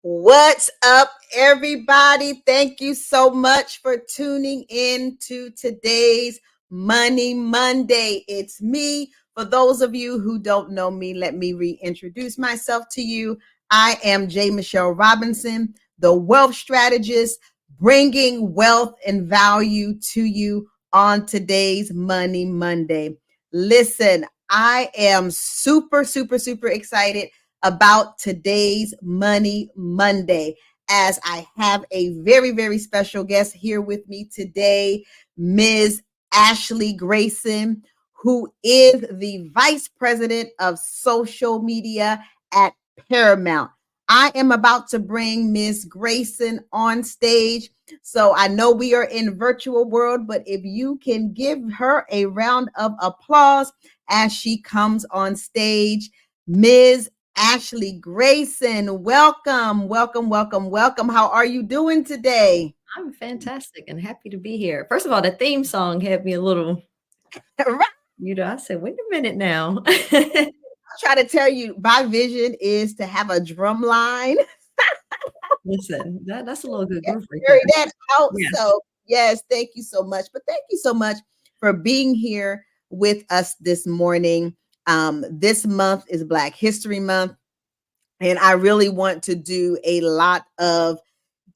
What's up, everybody? Thank you so much for tuning in to today's Money Monday. It's me. For those of you who don't know me, let me reintroduce myself to you. I am J. Michelle Robinson, the wealth strategist, bringing wealth and value to you on today's Money Monday. Listen, I am super excited about today's Money Monday, as I have a very special guest here with me today, Ms. Ashley Grayson, who is the Vice President of Social Media at Paramount. I am about to bring Ms. Grayson on stage. So I know we are in virtual world, but if you can give her a round of applause as she comes on stage, Ms. Ashley Grayson, welcome. How are you doing today? I'm fantastic and happy to be here. First of all, the theme song had me a little, I said, wait a minute now. I try to tell you, my vision is to have a drum line. Listen, that's a little good groove right Carry there. that out. Yes. So, yes, thank you so much. But thank you so much for being here with us this morning. This month is Black History Month. And I really want to do a lot of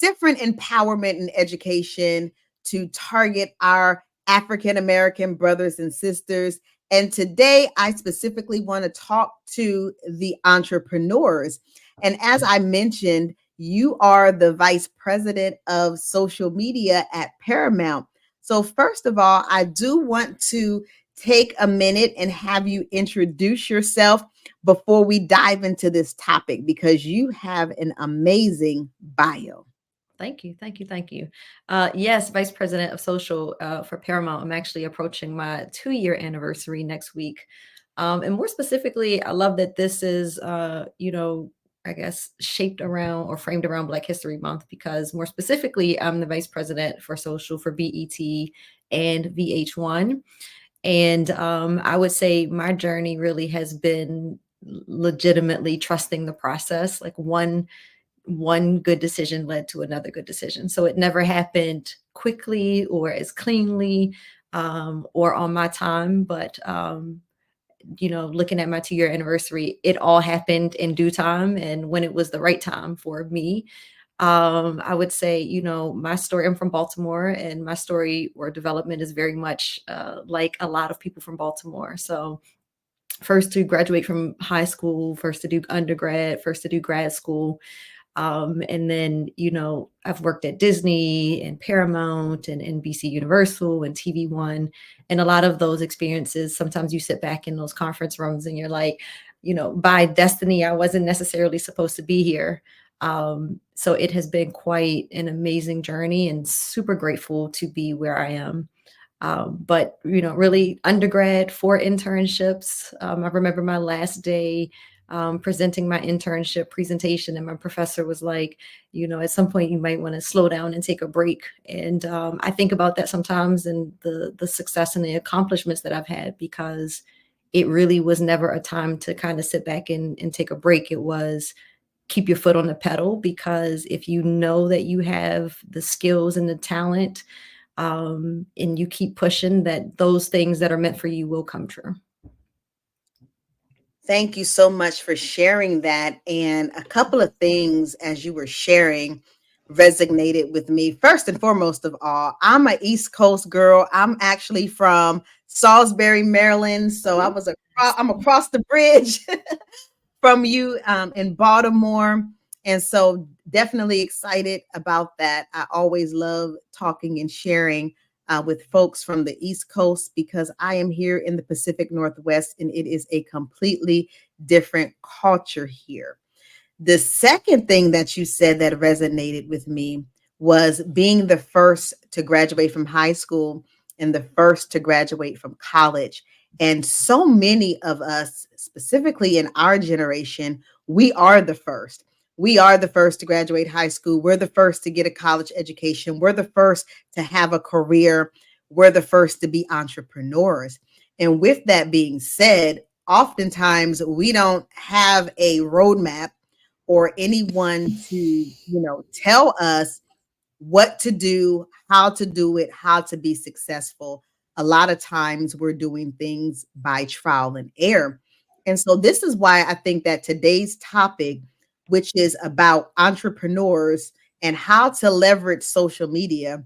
different empowerment and education to target our African American brothers and sisters. And today, I specifically want to talk to the entrepreneurs. And as I mentioned, you are the Vice President of Social Media at Paramount. So, first of all, I do want to take a minute and have you introduce yourself before we dive into this topic, because you have an amazing bio. Thank you. Yes, Vice President of Social for Paramount. I'm actually approaching my 2-year anniversary next week. And more specifically, I love that this is, I guess, shaped around or framed around Black History Month, because more specifically, I'm the Vice President for Social for BET and VH1. And I would say my journey really has been legitimately trusting the process. Like one good decision led to another good decision. So it never happened quickly or as cleanly or on my time. But, looking at my 2-year anniversary, it all happened in due time and when it was the right time for me. I would say, my story, I'm from Baltimore, and my story or development is very much like a lot of people from Baltimore. So first to graduate from high school, first to do undergrad, first to do grad school. And then, I've worked at Disney and Paramount and NBC Universal and TV One. And a lot of those experiences, sometimes you sit back in those conference rooms and you're like, by destiny, I wasn't necessarily supposed to be here. So it has been quite an amazing journey and super grateful to be where I am. But, really undergrad, 4 internships. I remember my last day presenting my internship presentation, and my professor was like, at some point you might want to slow down and take a break. And I think about that sometimes, and the success and the accomplishments that I've had, because it really was never a time to kind of sit back and take a break. It was keep your foot on the pedal, because if you know that you have the skills and the talent, and you keep pushing, that those things that are meant for you will come true. Thank you so much for sharing that. And a couple of things as you were sharing resonated with me. First and foremost of all, I'm an East Coast girl. I'm actually from Salisbury, Maryland. So I'm across the bridge from you in Baltimore. And so definitely excited about that. I always love talking and sharing with folks from the East Coast, because I am here in the Pacific Northwest and it is a completely different culture here. The second thing that you said that resonated with me was being the first to graduate from high school and the first to graduate from college. And so many of us, specifically in our generation, we are the first. We are the first to graduate high school. We're the first to get a college education. We're the first to have a career. We're the first to be entrepreneurs. And with that being said, oftentimes we don't have a roadmap or anyone to, tell us what to do, how to be successful. A lot of times we're doing things by trial and error. And so this is why I think that today's topic, which is about entrepreneurs and how to leverage social media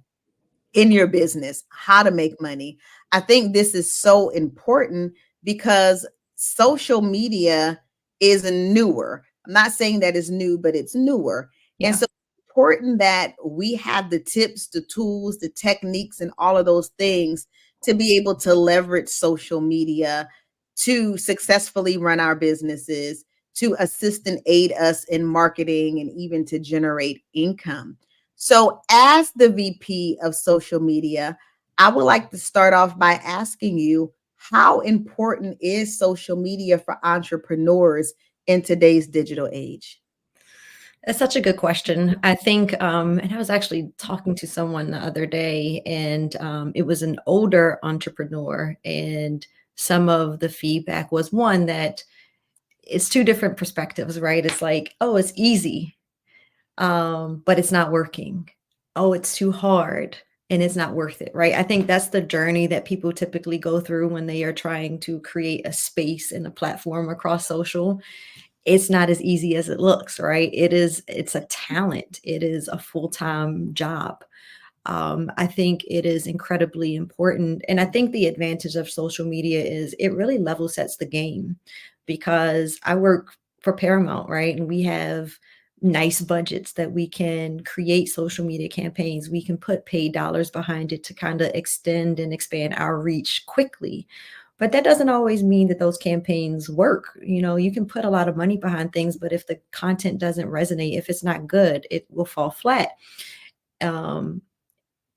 in your business, how to make money. I think this is so important because social media is newer. I'm not saying that it's new, but it's newer. And Yeah. so it's important that we have the tips, the tools, the techniques, and all of those things to be able to leverage social media to successfully run our businesses, to assist and aid us in marketing, and even to generate income. So, as the VP of social media, I would like to start off by asking you, how important is social media for entrepreneurs in today's digital age? That's such a good question. I think, and I was actually talking to someone the other day, and it was an older entrepreneur, and some of the feedback was one that it's two different perspectives, right? It's like, oh, it's easy, but it's not working. Oh, it's too hard and it's not worth it, right? I think that's the journey that people typically go through when they are trying to create a space and a platform across social. It's not as easy as it looks, right? It's a talent. It is a full-time job. I think it is incredibly important. And I think the advantage of social media is it really level sets the game because I work for Paramount, right? And we have nice budgets that we can create social media campaigns. We can put paid dollars behind it to kind of extend and expand our reach quickly. But that doesn't always mean that those campaigns work. You can put a lot of money behind things, but if the content doesn't resonate, if it's not good, it will fall flat. Um,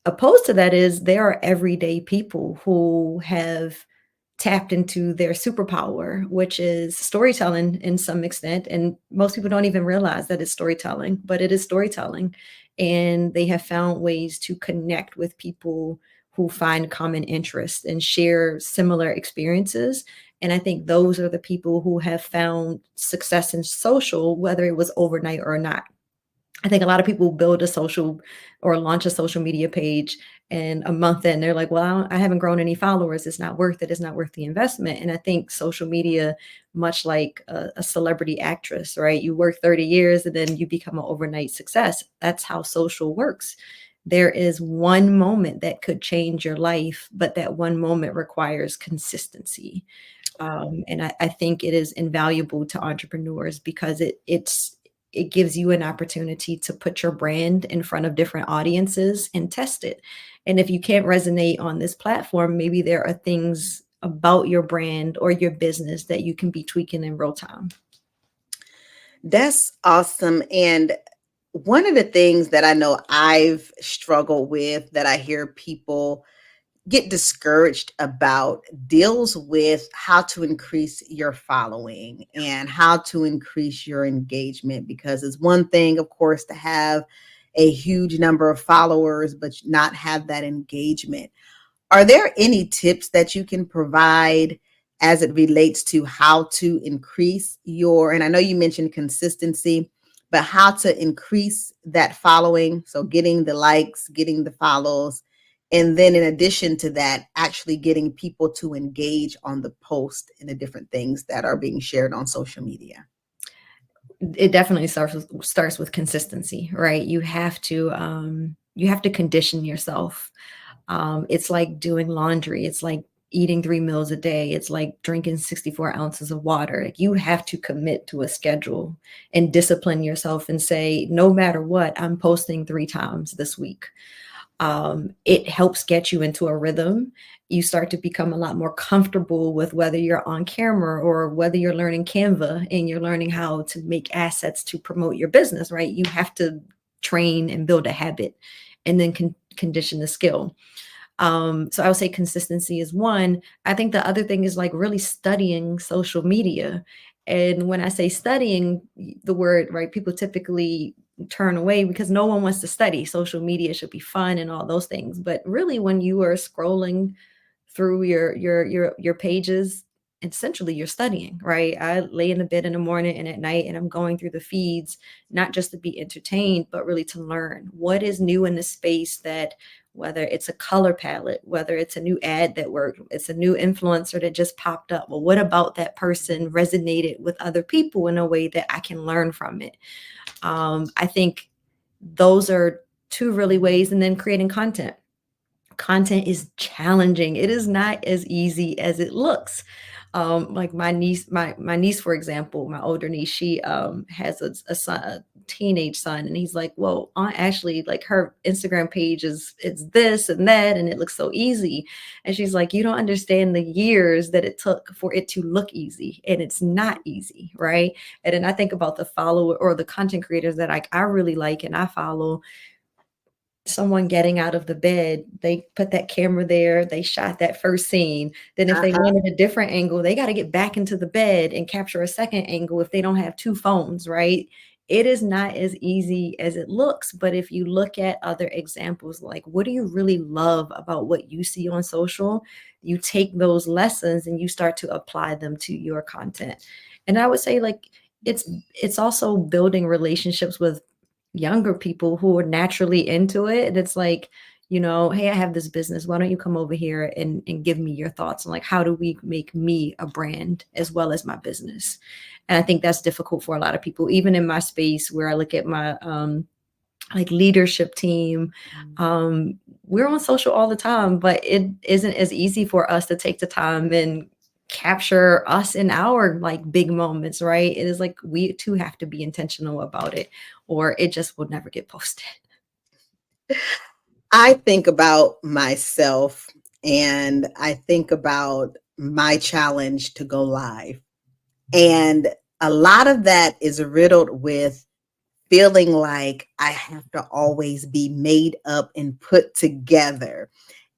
Opposed to that is there are everyday people who have tapped into their superpower, which is storytelling in some extent. And most people don't even realize that it's storytelling, but it is storytelling. And they have found ways to connect with people who find common interests and share similar experiences. And I think those are the people who have found success in social, whether it was overnight or not. I think a lot of people build a social or launch a social media page, and a month in, they're like, well, I haven't grown any followers. It's not worth it. It's not worth the investment. And I think social media, much like a celebrity actress, right? You work 30 years and then you become an overnight success. That's how social works. There is one moment that could change your life, but that one moment requires consistency. And I think it is invaluable to entrepreneurs because it gives you an opportunity to put your brand in front of different audiences and test it. And if you can't resonate on this platform, maybe there are things about your brand or your business that you can be tweaking in real time. That's awesome. And one of the things that I know I've struggled with, that I hear people get discouraged about, deals with how to increase your following and how to increase your engagement. Because it's one thing, of course, to have a huge number of followers, but not have that engagement. Are there any tips that you can provide as it relates to how to increase your, and I know you mentioned consistency, but how to increase that following? So getting the likes, getting the follows, and then in addition to that, actually getting people to engage on the post and the different things that are being shared on social media. It definitely starts with consistency, right? You have to condition yourself. It's like doing laundry. It's like eating 3 meals a day. It's like drinking 64 ounces of water. Like you have to commit to a schedule and discipline yourself and say, no matter what, I'm posting 3 times this week. It helps get you into a rhythm. You start to become a lot more comfortable with whether you're on camera or whether you're learning Canva and you're learning how to make assets to promote your business, right? You have to train and build a habit and then condition the skill. So I would say consistency is one. I think the other thing is like really studying social media. And when I say studying, the word, right, people typically turn away because no one wants to study. Social media should be fun and all those things. But really, when you are scrolling through your pages essentially you're studying, right? I lay in the bed in the morning and at night, and I'm going through the feeds, not just to be entertained, but really to learn what is new in the space, that whether it's a color palette, whether it's a new ad that worked, it's a new influencer that just popped up. Well, what about that person resonated with other people in a way that I can learn from it? I think those are two really ways. And then creating content. Content is challenging. It is not as easy as it looks. Like my niece, for example, my older niece, she has a son, a teenage son, and he's like, "Well, Aunt Ashley, like her Instagram page is it's this and that, and it looks so easy." And she's like, "You don't understand the years that it took for it to look easy, and it's not easy, right?" And then I think about the follower or the content creators that I really like and I follow. Someone getting out of the bed, they put that camera there, they shot that first scene. Then if they Uh-huh. wanted a different angle, they gotta get back into the bed and capture a second angle if they don't have 2 phones, right? It is not as easy as it looks, but if you look at other examples, like, what do you really love about what you see on social? You take those lessons and you start to apply them to your content. And I would say, like, it's also building relationships with younger people who are naturally into it. And it's like, hey, I have this business. Why don't you come over here and give me your thoughts on like how do we make me a brand as well as my business? And I think that's difficult for a lot of people, even in my space where I look at my like leadership team. We're on social all the time, but it isn't as easy for us to take the time and capture us in our like big moments, right? It is like we too have to be intentional about it, or it just will never get posted. I think about myself and I think about my challenge to go live. And a lot of that is riddled with feeling like I have to always be made up and put together.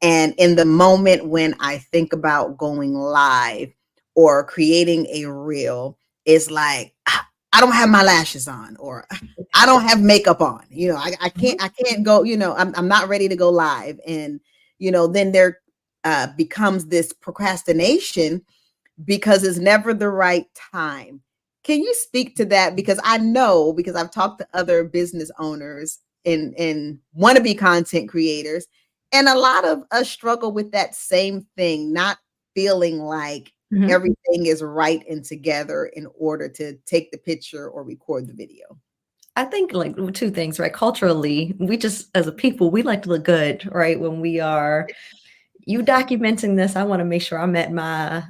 And in the moment when I think about going live or creating a reel, it's like, I don't have my lashes on, or I don't have makeup on. Mhm. I can't go, I'm not ready to go live. And, then there becomes this procrastination because it's never the right time. Can you speak to that? Because I know, because I've talked to other business owners and wannabe content creators, and a lot of us struggle with that same thing, not feeling like Mhm. everything is right and together in order to take the picture or record the video. I think like two things, right? Culturally, we just as a people, we like to look good, right? When we are you documenting this, I want to make sure I'm at my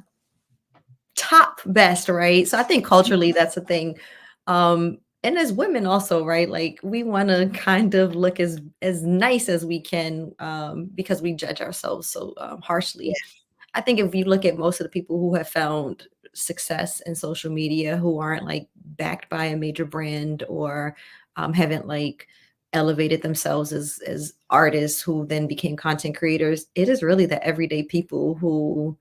top best, right? So I think culturally that's a thing. And as women also, right? Like we want to kind of look as nice as we can because we judge ourselves so harshly. I think if you look at most of the people who have found success in social media who aren't like backed by a major brand or haven't like elevated themselves as artists who then became content creators, it is really the everyday people who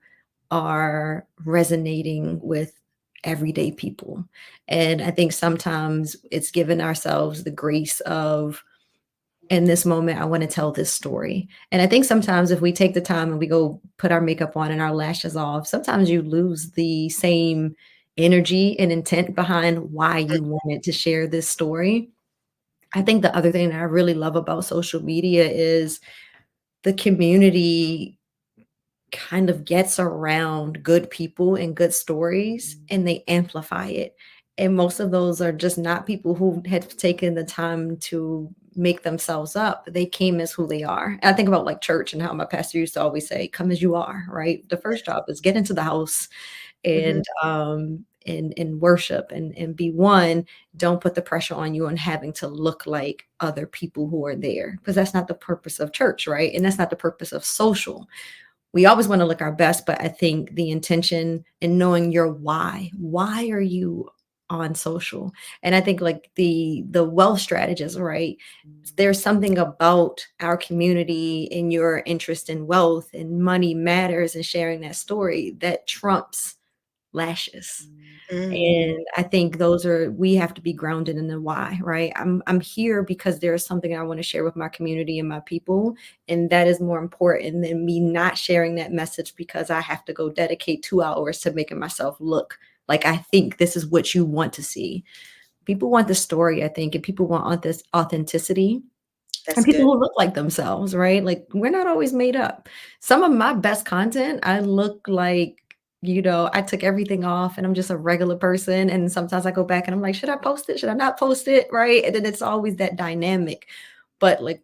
are resonating with everyday people. And I think sometimes it's given ourselves the grace of, in this moment, I want to tell this story. And I think sometimes if we take the time and we go put our makeup on and our lashes off, sometimes you lose the same energy and intent behind why you wanted to share this story. I think the other thing that I really love about social media is the community kind of gets around good people and good stories and they amplify it. And most of those are just not people who had taken the time to make themselves up. They came as who they are. And I think about like church and how my pastor used to always say, come as you are, right? The first job is get into the house Mhm. and worship and be one. Don't put the pressure on you on having to look like other people who are there, because that's not the purpose of church, right? And that's not the purpose of social. We always want to look our best, but I think the intention and knowing your why are you on social? And I think like the wealth strategist, right? There's something about our community and your interest in wealth and money matters and sharing that story that trumps lashes. Mm. And I think those are we have to be grounded in the why, right? I'm here because there's something I want to share with my community and my people, and that is more important than me not sharing that message because I have to go dedicate 2 hours to making myself look like I think this is what you want to see. People want the story, I think, and people want this authenticity and That's people good. who look like themselves, right? Like we're not always made up. Some of my best content, I look like, I took everything off and I'm just a regular person. And sometimes I go back and I'm like, should I post it? Should I not post it? Right. And then it's always that dynamic. But like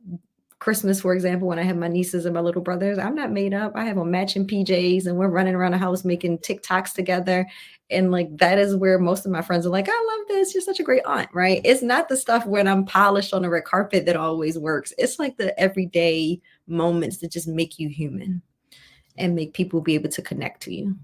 Christmas, for example, when I have my nieces and my little brothers, I'm not made up. I have on matching PJs and we're running around the house making TikToks together. And like that is where most of my friends are like, I love this. You're such a great aunt, right? It's not the stuff when I'm polished on the red carpet that always works. It's like the everyday moments that just make you human and make people be able to connect to you.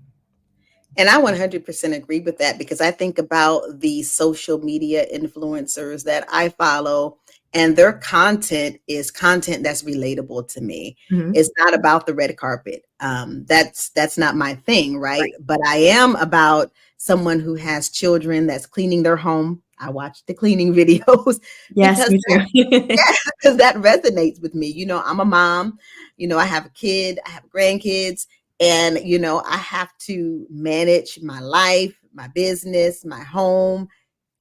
And I 100% agree with that because I think about the social media influencers that I follow, and their content is content that's relatable to me. Mhm. It's not about the red carpet. That's not my thing, right? Right. But I am about someone who has children that's cleaning their home. I watch the cleaning videos Yes, because me too. yeah, because that resonates with me. I'm a mom, I have a kid, I have grandkids, and I have to manage my life, my business, my home,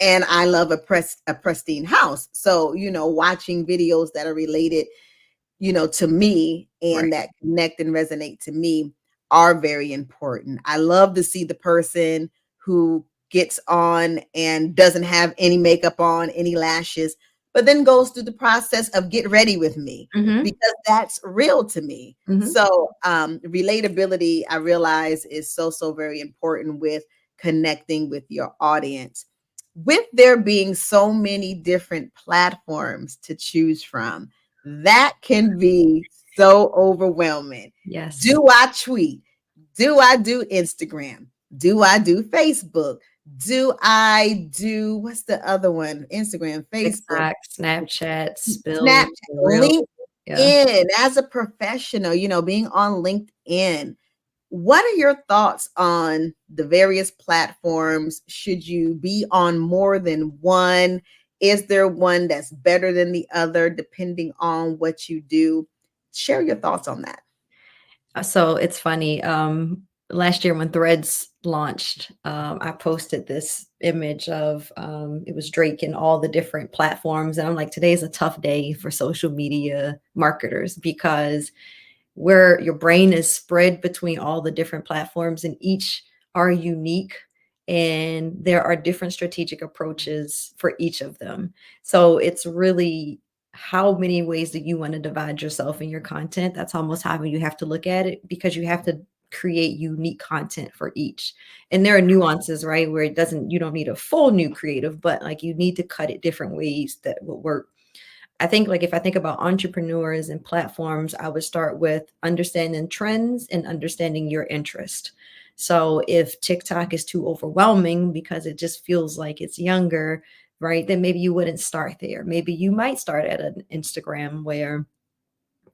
and I love a pristine house. So, watching videos that are related to me Right. and that connect and resonate to me are very important. I love to see the person who gets on and doesn't have any makeup on, any lashes, but then goes through the process of get ready with me Mhm. because that's real to me. Mhm. So, relatability, I realize, is so, so very important with connecting with your audience. With there being so many different platforms to choose from, that can be so overwhelming. Yes. Do I tweet? Do I do Instagram? Do I do Facebook? Do I do what's the other one? Instagram, Facebook, TikTok, Snapchat, Spill, Snapchat, Real. Yeah. LinkedIn as a professional, being on LinkedIn. What are your thoughts on the various platforms? Should you be on more than one? Is there one that's better than the other depending on what you do? Share your thoughts on that. So it's funny. Last year when Threads launched, I posted this image of it was Drake in all the different platforms, and I'm like, today is a tough day for social media marketers because where your brain is spread between all the different platforms and each are unique and there are different strategic approaches for each of them. So it's really how many ways do you want to divide yourself in your content? That's almost how you have to look at it because you have to create unique content for each. And there are nuances, right? Where you don't need a full new creative, but like you need to cut it different ways that will work. I think like if I think about entrepreneurs and platforms, I would start with understanding trends and understanding your interest. So if TikTok is too overwhelming because it just feels like it's younger, right? Then maybe you wouldn't start there. Maybe you might start at an Instagram where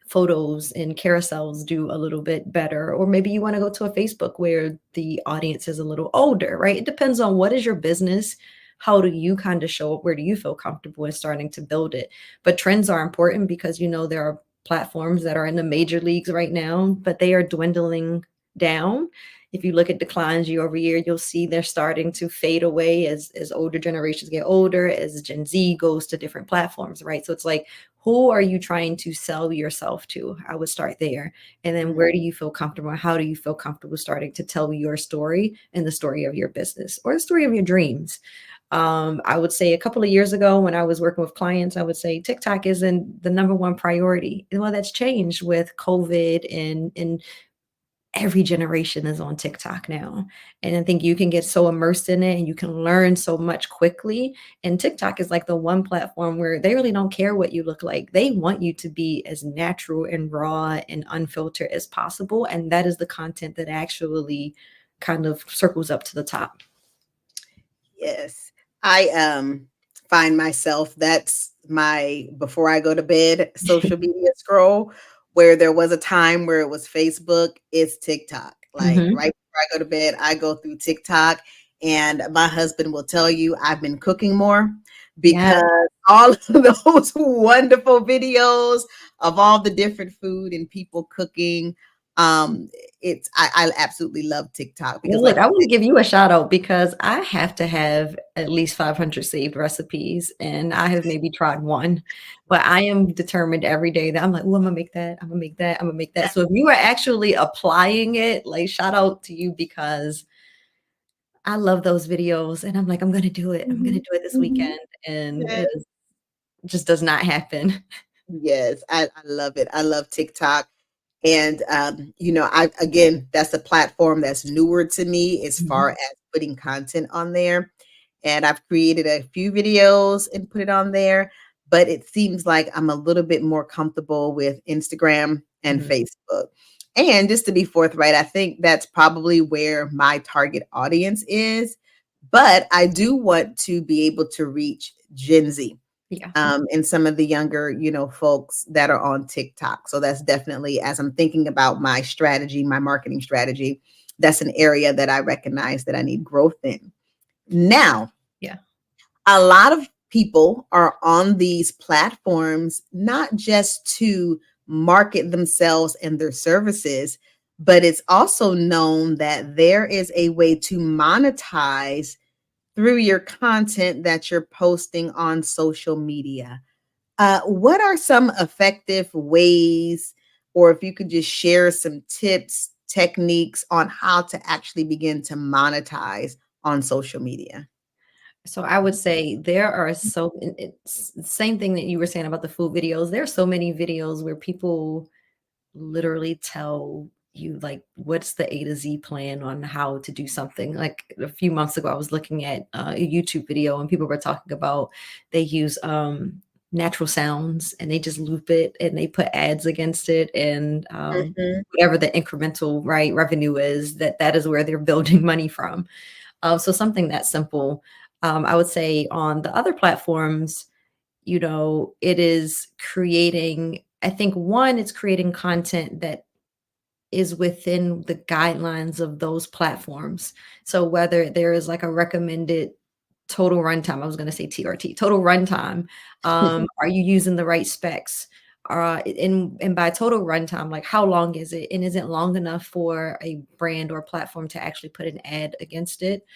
photos and carousels do a little bit better, or maybe you want to go to a Facebook where the audience is a little older, right? It depends on what is your business, how do you kind of show up, where do you feel comfortable in starting to build it. But trends are important because there are platforms that are in the major leagues right now, but they are dwindling down. If you look at declines year over year, you'll see they're starting to fade away as older generations get older, as Gen Z goes to different platforms, right? So it's like, who are you trying to sell yourself to? I would start there. And then Mm. where do you feel comfortable? How do you feel comfortable starting to tell your story and the story of your business or the story of your dreams? I would say a couple of years ago when I was working with clients, I would say TikTok isn't the number one priority. And well, that's changed with COVID and every generation is on TikTok now. And I think you can get so immersed in it and you can learn so much quickly. And TikTok is like the one platform where they really don't care what you look like. They want you to be as natural and raw and unfiltered as possible. And that is the content that actually kind of circles up to the top. Yes. I find myself that's my before I go to bed social media scroll, where there was a time where it was Facebook, it's TikTok. Like Mhm. right I go to bed, I go through TikTok, and my husband will tell you I've been cooking more Yeah. because all of those wonderful videos of all the different food and people cooking. Um, I absolutely love TikTok because, Well, like look, I you want to give you a shout out because I have to have at least 500 saved recipes, and I have maybe tried one, but I am determined every day that I'm like, oh, I'm gonna make that. I'm gonna make that. I'm gonna make that. So if you are actually applying it, like, shout out to you because I love those videos, and I'm like, I'm gonna do it. I'm gonna said. do it this Mhm. weekend, and Yes. it is, just does not happen. Yes, I love it. I love TikTok. And I again, that's a platform that's newer to me as far Mhm. as putting content on there. And I've created a few videos and put it on there, but it seems like I'm a little bit more comfortable with Instagram and Mhm. Facebook. And just to be forthright, I think that's probably where my target audience is. But I do want to be able to reach Gen Z, Yeah. and some of the younger, folks that are on TikTok. So that's definitely, as I'm thinking about my strategy, my marketing strategy, that's an area that I recognize that I need growth in. Now, Yeah. a lot of people are on these platforms not just to market themselves and their services, but it's also known that there is a way to monetize through your content that you're posting on social media. What are some effective ways, or if you could just share some tips, techniques on how to actually begin to monetize on social media? So I would say there are it's the same thing that you were saying about the food videos. There are so many videos where people literally tell you like what's the A to Z plan on how to do something. Like a few months ago, I was looking at a YouTube video and people were talking about they use natural sounds and they just loop it and they put ads against it and Mhm, whatever the incremental right revenue is, that is where they're building money from. So something that simple. I would say on the other platforms, it is creating, I think one, it's creating content that is within the guidelines of those platforms. So whether there is like a recommended total runtime, I was going to say TRT, total runtime. Are you using the right specs? And by total runtime, like how long is it? And is it long enough for a brand or platform to actually put an ad against it?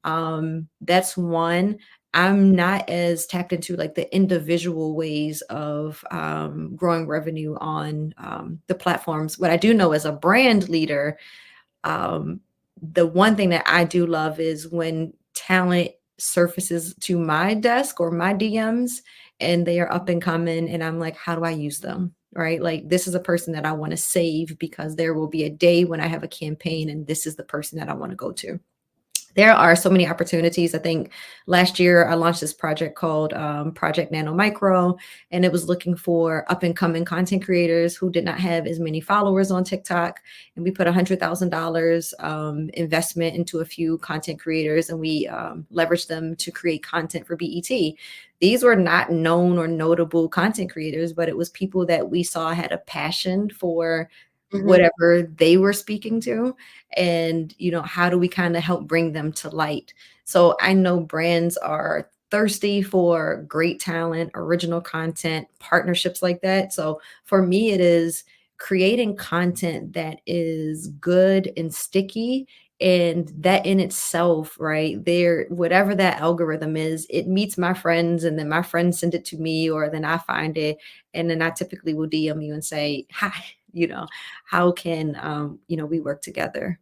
That's one. I'm not as tapped into like the individual ways of growing revenue on the platforms. What I do know as a brand leader, um, the one thing that I do love is when talent surfaces to my desk or my DMs and they are up and coming, and I'm like, how do I use them? Right? Like, this is a person that I want to save because there will be a day when I have a campaign, and this is the person that I want to go to. There are so many opportunities. I think last year I launched this project called Project Nano Micro, and it was looking for up and coming content creators who did not have as many followers on TikTok. And we put $100,000 investment into a few content creators, and we leveraged them to create content for BET. These were not known or notable content creators, but it was people that we saw had a passion for mhm, whatever they were speaking to, and how do we kind of help bring them to light. So I know brands are thirsty for great talent, original content, partnerships like that. So for me, it is creating content that is good and sticky, and that in itself, right there, whatever that algorithm is, it meets my friends, and then my friends send it to me, or then I find it, and then I typically will DM you and say hi, you know how can we work together.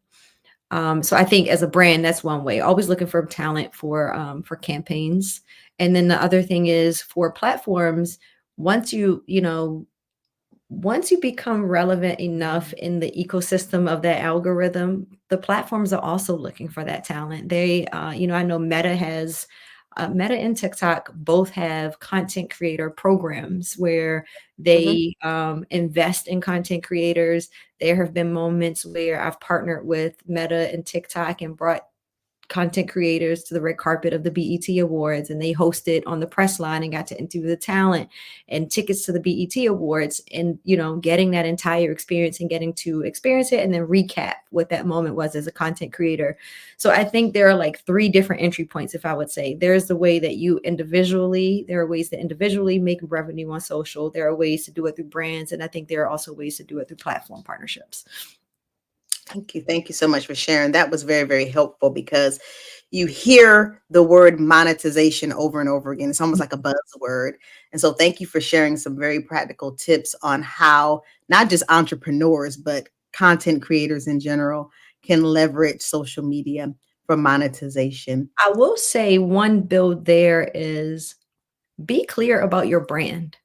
So I think as a brand, that's one way. Always looking for talent for campaigns. And then the other thing is for platforms, once once you become relevant enough in the ecosystem of that algorithm, the platforms are also looking for that talent. I know Meta and TikTok both have content creator programs where mhm. they invest in content creators. There have been moments where I've partnered with Meta and TikTok and brought content creators to the red carpet of the BET Awards, and they hosted on the press line and got to interview the talent, and tickets to the BET Awards, and getting that entire experience and getting to experience it and then recap what that moment was as a content creator. So I think there are like three different entry points, if I would say. There's the way that there are ways to individually make revenue on social. There are ways to do it through brands, and I think there are also ways to do it through platform partnerships. Thank you. Thank you so much for sharing. That was very, very helpful because you hear the word monetization over and over again. It's almost like a buzzword. And so thank you for sharing some very practical tips on how not just entrepreneurs, but content creators in general can leverage social media for monetization. I will say one build there is be clear about your brand.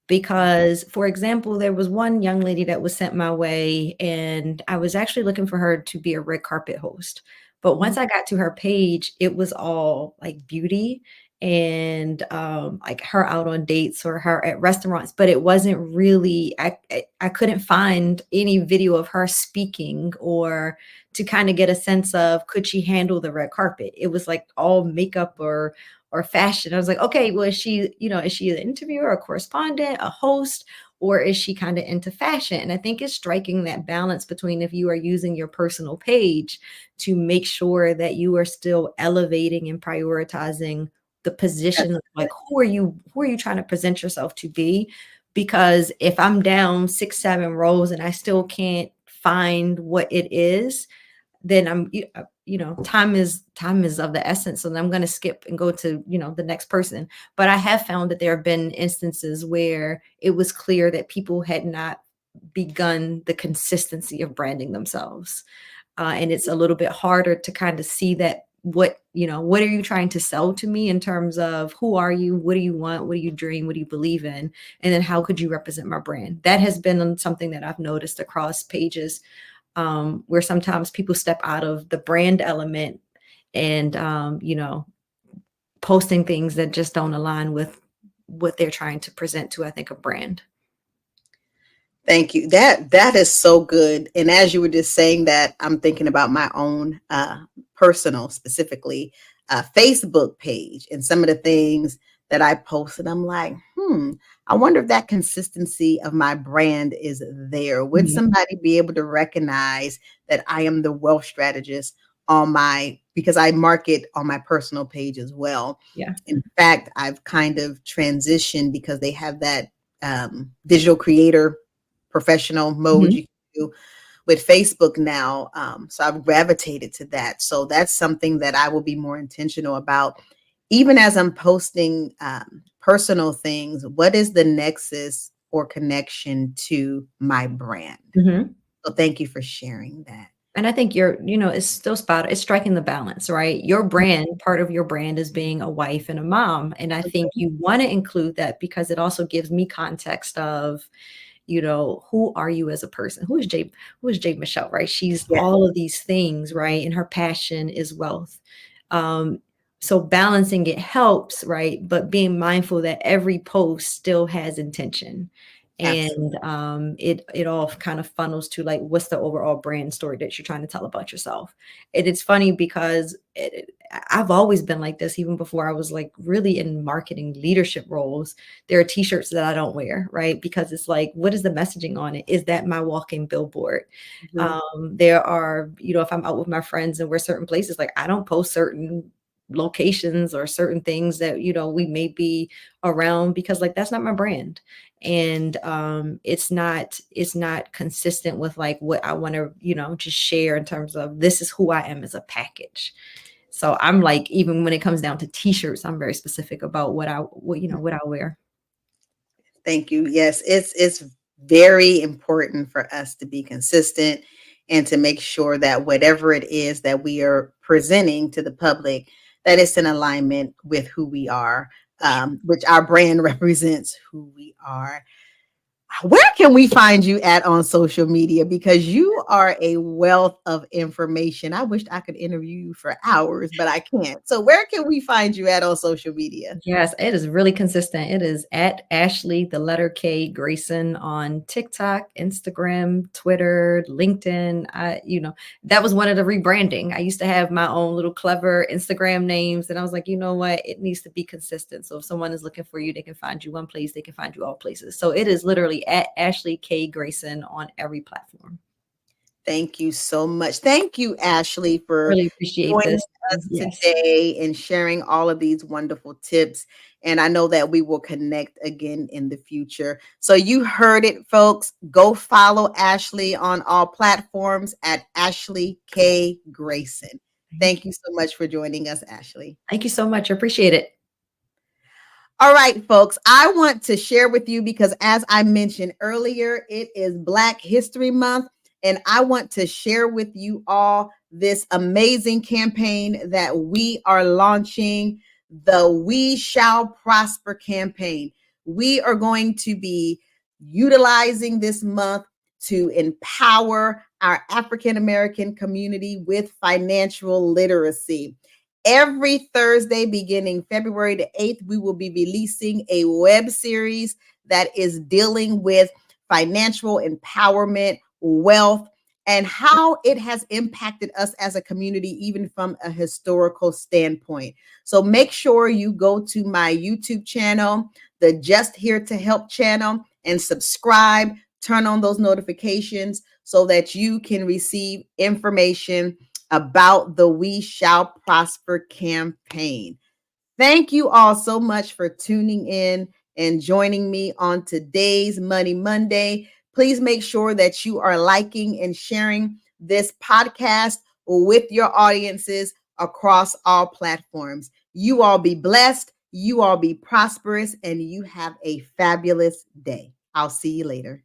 Because, for example, there was one young lady that was sent my way, and I was actually looking for her to be a red carpet host. But once I got to her page, it was all like beauty and like her out on dates or her at restaurants, but it wasn't really, I couldn't find any video of her speaking or to kind of get a sense of could she handle the red carpet. It was like all makeup or fashion. I was like, okay, well, is she an interviewer, a correspondent, a host, or is she kind of into fashion? And I think it's striking that balance between if you are using your personal page to make sure that you are still elevating and prioritizing the position of like who are you trying to present yourself to be? Because if I'm down 6-7 rows and I still can't find what it is, then time is of the essence. So I'm going to skip and go to, the next person. But I have found that there have been instances where it was clear that people had not begun the consistency of branding themselves. And it's a little bit harder to kind of see that what are you trying to sell to me in terms of who are you, what do you want, what do you dream, what do you believe in, and then how could you represent my brand? That has been something that I've noticed across pages, where sometimes people step out of the brand element and, posting things that just don't align with what they're trying to present to, I think, a brand. Thank you. That is so good. And as you were just saying that, I'm thinking about my own personal, specifically Facebook page and some of the things that I posted. I'm like, I wonder if that consistency of my brand is there. Would somebody be able to recognize that I am the wealth strategist because I market on my personal page as well. Yeah. In fact, I've kind of transitioned because they have that digital creator professional mode you can do with Facebook now. So I've gravitated to that. So that's something that I will be more intentional about. Even as I'm posting personal things, what is the nexus or connection to my brand? So thank you for sharing that. And I think it's still it's striking the balance, right? Your brand, part of your brand is being a wife and a mom. And I think you want to include that because it also gives me context of, who are you as a person? Who is Jade Michelle, right? She's all of these things, right? And her passion is wealth. So balancing it helps, right? But being mindful that every post still has intention. And it all kind of funnels to like, what's the overall brand story that you're trying to tell about yourself? And it's funny because I've always been like this, even before I was like really in marketing leadership roles. There are t-shirts that I don't wear, right? Because it's like, what is the messaging on it? Is that my walking billboard? There are, if I'm out with my friends and we're certain places, like I don't post certain locations or certain things that, we may be around because like, that's not my brand. And it's not consistent with like what I want to, just share in terms of this is who I am as a package. So I'm like, even when it comes down to t-shirts, I'm very specific about what I wear. Thank you. Yes, it's very important for us to be consistent and to make sure that whatever it is that we are presenting to the public, that it's in alignment with who we are, which our brand represents who we are. Where can we find you at on social media? Because you are a wealth of information. I wished I could interview you for hours, but I can't. So where can we find you at on social media? Yes, it is really consistent. It is at Ashley, the letter K Grayson on TikTok, Instagram, Twitter, LinkedIn. That was one of the rebranding. I used to have my own little clever Instagram names, and I was like, you know what? It needs to be consistent. So if someone is looking for you, they can find you one place, they can find you all places. So it is literally at Ashley K Grayson on every platform. Thank you so much. Thank you, Ashley, for Really appreciate joining this. us Yes. today and sharing all of these wonderful tips. And I know that we will connect again in the future. So you heard it, folks. Go follow Ashley on all platforms at Ashley K. Grayson. Thank Thank you. you so much for joining us, Ashley. Thank you so much. I appreciate it. All right, folks, I want to share with you because, as I mentioned earlier, it is Black History Month, and I want to share with you all this amazing campaign that we are launching, the We Shall Prosper campaign. We are going to be utilizing this month to empower our African American community with financial literacy. Every Thursday, beginning February the 8th, we will be releasing a web series that is dealing with financial empowerment, wealth, and how it has impacted us as a community, even from a historical standpoint. So make sure you go to my YouTube channel, the Just Here to Help channel, and subscribe, turn on those notifications so that you can receive information about the We Shall Prosper campaign. Thank you all so much for tuning in and joining me on today's Money Monday. Please make sure that you are liking and sharing this podcast with your audiences across all platforms. You all be blessed, you all be prosperous, and you have a fabulous day. I'll see you later.